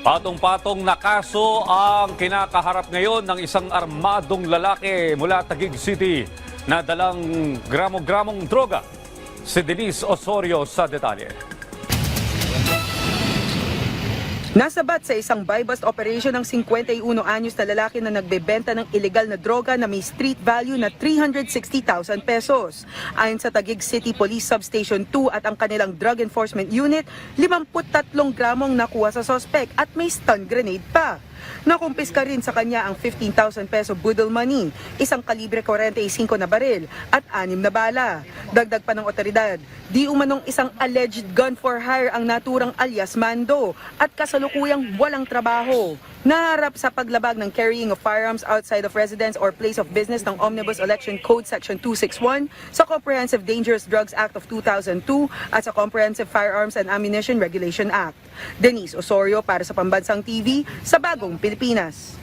Patong-patong na kaso ang kinakaharap ngayon ng isang armadong lalaki mula Taguig City na dalang gramo-gramong droga. Si Denise Osorio sa detalye. Nasabat sa isang buy-bust operation ng 51 anyos na lalaki na nagbebenta ng ilegal na droga na may street value na 360,000 pesos. Ayon sa Taguig City Police Substation 2 at ang kanilang Drug Enforcement Unit, 53 gramong nakuha sa sospek at may stun grenade pa. Nakumpiska rin sa kanya ang 15,000 peso budol money, isang kalibre 45 na baril at 6 na bala. Dagdag pa ng otoridad, di umanong isang alleged gun for hire ang naturang alias Mando at kasalukuyang walang trabaho. Naharap sa paglabag ng carrying of firearms outside of residence or place of business ng Omnibus Election Code Section 261 sa Comprehensive Dangerous Drugs Act of 2002 at sa Comprehensive Firearms and Ammunition Regulation Act. Denise Osorio para sa Pambansang TV sa Bagong Pilipinas.